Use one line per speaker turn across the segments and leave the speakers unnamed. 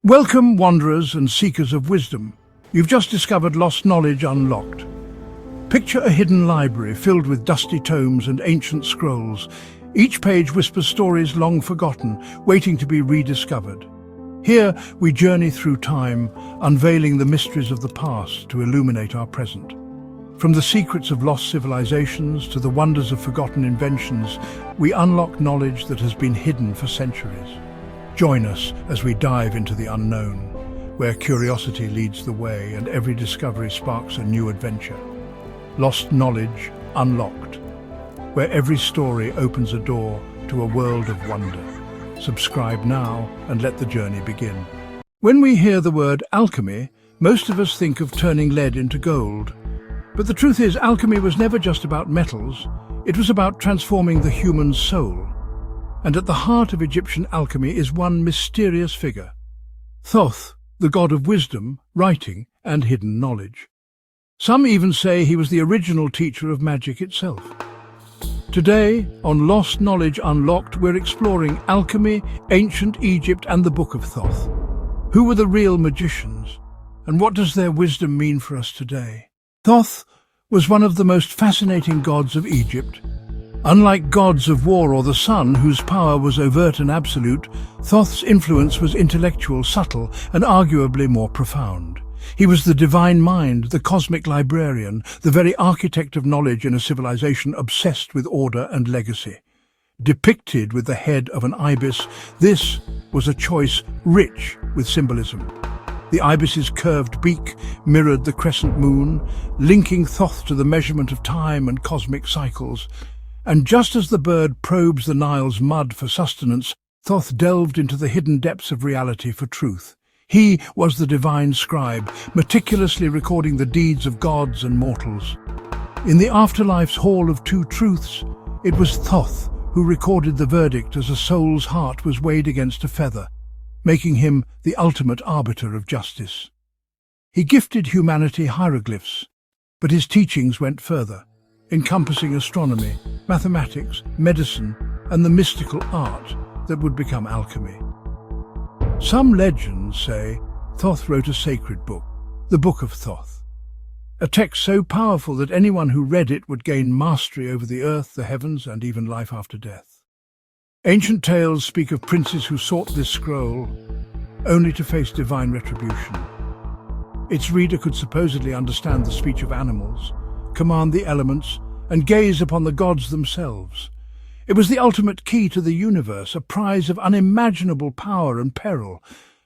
Welcome, wanderers and seekers of wisdom. You've just discovered lost knowledge unlocked. Picture a hidden library filled with dusty tomes and ancient scrolls. Each page whispers stories long forgotten, waiting to be rediscovered. Here we journey through time, unveiling the mysteries of the past to illuminate our present. From the secrets of lost civilizations to the wonders of forgotten inventions, we unlock knowledge that has been hidden for centuries. Join us as we dive into the unknown, where curiosity leads the way and every discovery sparks a new adventure. Lost knowledge unlocked, where every story opens a door to a world of wonder. Subscribe now and let the journey begin. When we hear the word alchemy, most of us think of turning lead into gold. But the truth is, alchemy was never just about metals. It was about transforming the human soul. And at the heart of Egyptian alchemy is one mysterious figure, Thoth, the god of wisdom, writing, and hidden knowledge. Some even say he was the original teacher of magic itself. Today, on Lost Knowledge Unlocked, we're exploring alchemy, ancient Egypt, and the Book of Thoth. Who were the real magicians, and what does their wisdom mean for us today? Thoth was one of the most fascinating gods of Egypt. Unlike gods of war or the sun, whose power was overt and absolute, Thoth's influence was intellectual, subtle, and arguably more profound. He was the divine mind, the cosmic librarian, the very architect of knowledge in a civilization obsessed with order and legacy. Depicted with the head of an ibis, this was a choice rich with symbolism. The ibis's curved beak mirrored the crescent moon, linking Thoth to the measurement of time and cosmic cycles. And just as the bird probes the Nile's mud for sustenance, Thoth delved into the hidden depths of reality for truth. He was the divine scribe, meticulously recording the deeds of gods and mortals. In the afterlife's Hall of Two Truths, it was Thoth who recorded the verdict as a soul's heart was weighed against a feather, making him the ultimate arbiter of justice. He gifted humanity hieroglyphs, but his teachings went further, encompassing astronomy, mathematics, medicine, and the mystical art that would become alchemy. Some legends say Thoth wrote a sacred book, the Book of Thoth, a text so powerful that anyone who read it would gain mastery over the earth, the heavens, and even life after death. Ancient tales speak of princes who sought this scroll only to face divine retribution. Its reader could supposedly understand the speech of animals, command the elements, and gaze upon the gods themselves. It was the ultimate key to the universe, a prize of unimaginable power and peril.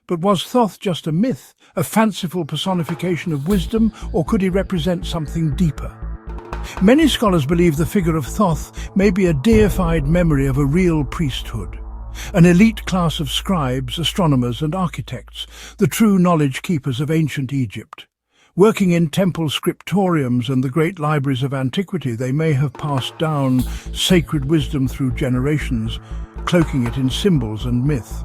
But was Thoth just a myth, a fanciful personification of wisdom, or could he represent something deeper? Many scholars believe the figure of Thoth may be a deified memory of a real priesthood, an elite class of scribes, astronomers, and architects, the true knowledge keepers of ancient Egypt. Working in temple scriptoriums and the great libraries of antiquity, they may have passed down sacred wisdom through generations, cloaking it in symbols and myth.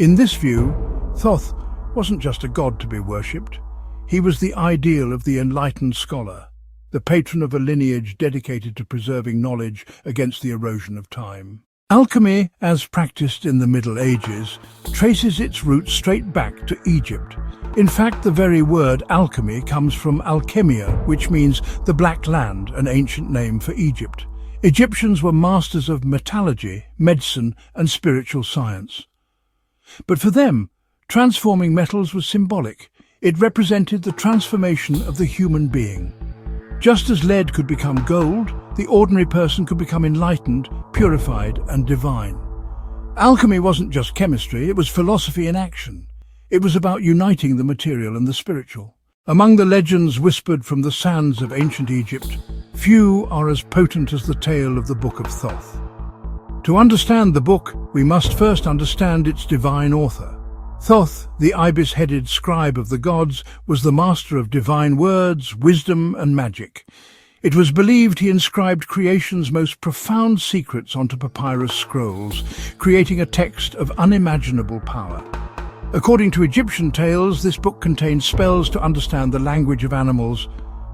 In this view, Thoth wasn't just a god to be worshipped. He was the ideal of the enlightened scholar, the patron of a lineage dedicated to preserving knowledge against the erosion of time. Alchemy, as practiced in the Middle Ages, traces its roots straight back to Egypt. In fact, the very word alchemy comes from alchemia, which means the Black Land, an ancient name for Egypt. Egyptians were masters of metallurgy, medicine, and spiritual science. But for them, transforming metals was symbolic. It represented the transformation of the human being. Just as lead could become gold, the ordinary person could become enlightened, purified, and divine. Alchemy wasn't just chemistry, it was philosophy in action. It was about uniting the material and the spiritual. Among the legends whispered from the sands of ancient Egypt, few are as potent as the tale of the Book of Thoth. To understand the book, we must first understand its divine author. Thoth, the ibis-headed scribe of the gods, was the master of divine words, wisdom, and magic. It was believed he inscribed creation's most profound secrets onto papyrus scrolls, creating a text of unimaginable power. According to Egyptian tales, this book contained spells to understand the language of animals,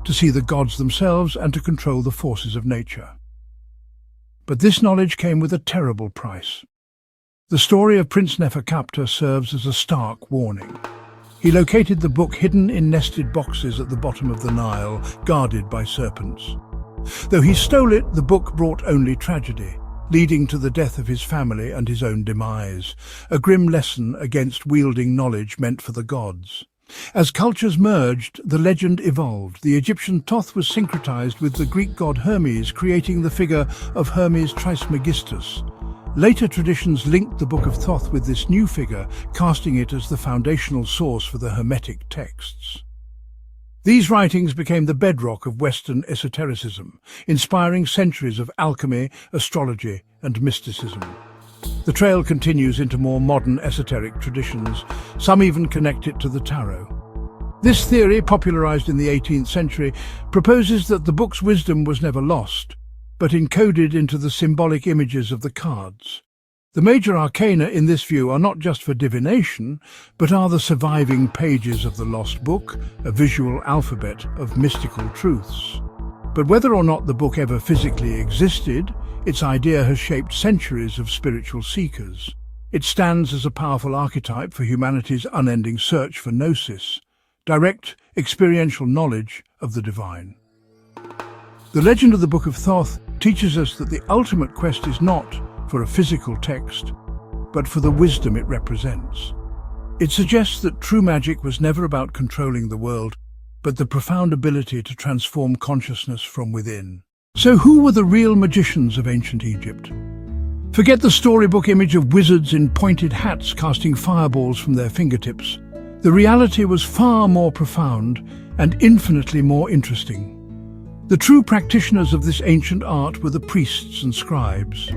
to see the gods themselves, and to control the forces of nature. But this knowledge came with a terrible price. The story of Prince Neferkaptah serves as a stark warning. He located the book hidden in nested boxes at the bottom of the Nile, guarded by serpents. Though he stole it, the book brought only tragedy, leading to the death of his family and his own demise, a grim lesson against wielding knowledge meant for the gods. As cultures merged, the legend evolved. The Egyptian Thoth was syncretized with the Greek god Hermes, creating the figure of Hermes Trismegistus. Later traditions linked the Book of Thoth with this new figure, casting it as the foundational source for the Hermetic texts. These writings became the bedrock of Western esotericism, inspiring centuries of alchemy, astrology, and mysticism. The trail continues into more modern esoteric traditions. Some even connect it to the tarot. This theory, popularized in the 18th century, proposes that the book's wisdom was never lost, but encoded into the symbolic images of the cards. The major arcana in this view are not just for divination, but are the surviving pages of the lost book, a visual alphabet of mystical truths. But whether or not the book ever physically existed, its idea has shaped centuries of spiritual seekers. It stands as a powerful archetype for humanity's unending search for gnosis, direct experiential knowledge of the divine. The legend of the Book of Thoth teaches us that the ultimate quest is not for a physical text, but for the wisdom it represents. It suggests that true magic was never about controlling the world, but the profound ability to transform consciousness from within. So who were the real magicians of ancient Egypt? Forget the storybook image of wizards in pointed hats casting fireballs from their fingertips. The reality was far more profound and infinitely more interesting. The true practitioners of this ancient art were the priests and scribes.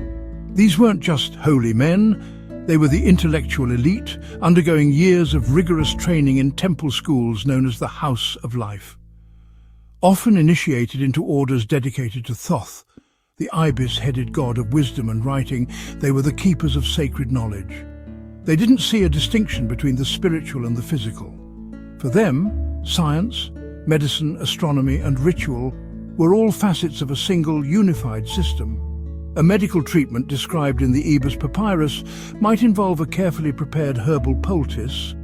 These weren't just holy men, they were the intellectual elite, undergoing years of rigorous training in temple schools known as the House of Life. Often initiated into orders dedicated to Thoth, the ibis-headed god of wisdom and writing, they were the keepers of sacred knowledge. They didn't see a distinction between the spiritual and the physical. For them, science, medicine, astronomy, and ritual were all facets of a single, unified system. A medical treatment described in the Ebers Papyrus might involve a carefully prepared herbal poultice,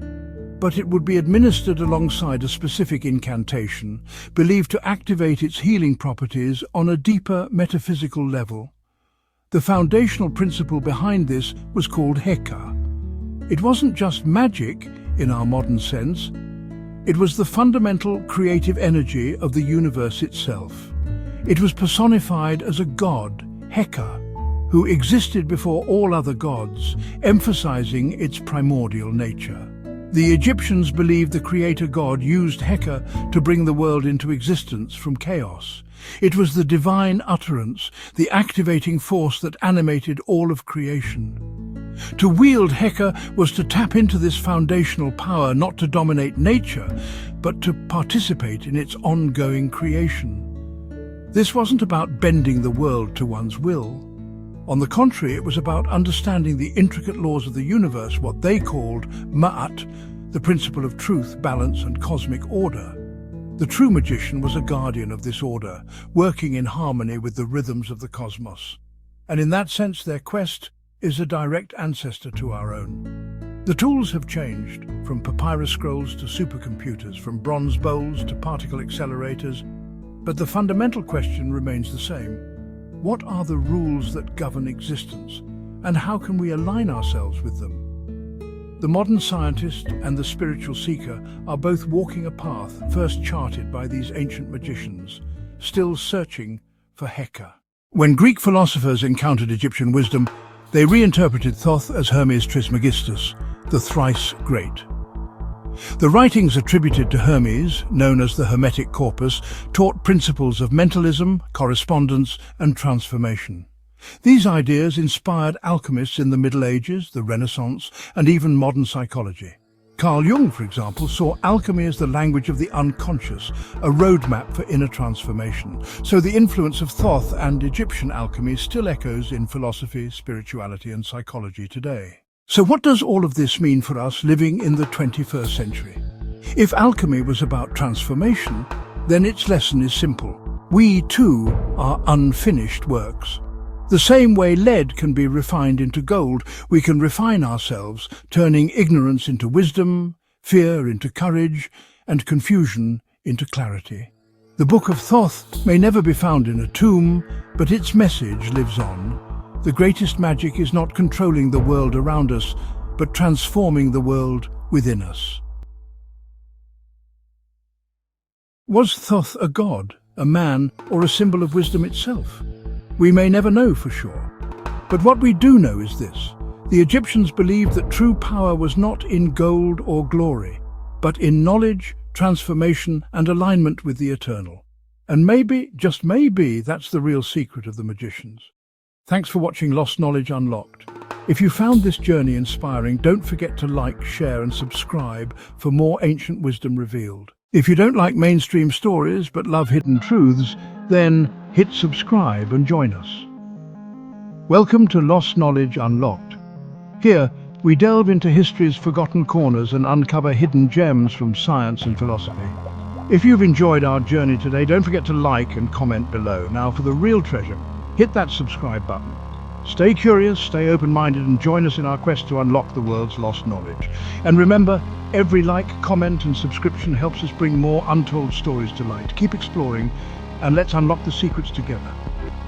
but it would be administered alongside a specific incantation, believed to activate its healing properties on a deeper metaphysical level. The foundational principle behind this was called Heka. It wasn't just magic in our modern sense, it was the fundamental creative energy of the universe itself. It was personified as a god, Heka, who existed before all other gods, emphasizing its primordial nature. The Egyptians believed the creator god used Heka to bring the world into existence from chaos. It was the divine utterance, the activating force that animated all of creation. To wield Heka was to tap into this foundational power, not to dominate nature, but to participate in its ongoing creation. This wasn't about bending the world to one's will. On the contrary, it was about understanding the intricate laws of the universe, what they called Ma'at, the principle of truth, balance, and cosmic order. The true magician was a guardian of this order, working in harmony with the rhythms of the cosmos. And in that sense, their quest is a direct ancestor to our own. The tools have changed, from papyrus scrolls to supercomputers, from bronze bowls to particle accelerators, but the fundamental question remains the same. What are the rules that govern existence, and how can we align ourselves with them? The modern scientist and the spiritual seeker are both walking a path first charted by these ancient magicians, still searching for Heka. When Greek philosophers encountered Egyptian wisdom, they reinterpreted Thoth as Hermes Trismegistus, the thrice great. The writings attributed to Hermes, known as the Hermetic corpus, taught principles of mentalism, correspondence, and transformation. These ideas inspired alchemists in the Middle Ages, the Renaissance, and even modern psychology. Carl Jung, for example, saw alchemy as the language of the unconscious, a roadmap for inner transformation. So the influence of Thoth and Egyptian alchemy still echoes in philosophy, spirituality, and psychology today. So what does all of this mean for us living in the 21st century? If alchemy was about transformation, then its lesson is simple. We, too, are unfinished works. The same way lead can be refined into gold, we can refine ourselves, turning ignorance into wisdom, fear into courage, and confusion into clarity. The Book of Thoth may never be found in a tomb, but its message lives on. The greatest magic is not controlling the world around us, but transforming the world within us. Was Thoth a god, a man, or a symbol of wisdom itself? We may never know for sure. But what we do know is this: the Egyptians believed that true power was not in gold or glory, but in knowledge, transformation, and alignment with the eternal. And maybe, just maybe, that's the real secret of the magicians. Thanks for watching Lost Knowledge Unlocked. If you found this journey inspiring, don't forget to like, share, and subscribe for more ancient wisdom revealed. If you don't like mainstream stories but love hidden truths, then hit subscribe and join us. Welcome to Lost Knowledge Unlocked. Here, we delve into history's forgotten corners and uncover hidden gems from science and philosophy. If you've enjoyed our journey today, don't forget to like and comment below. Now, for the real treasure, hit that subscribe button. Stay curious, stay open-minded, and join us in our quest to unlock the world's lost knowledge. And remember, every like, comment, and subscription helps us bring more untold stories to light. Keep exploring, and let's unlock the secrets together.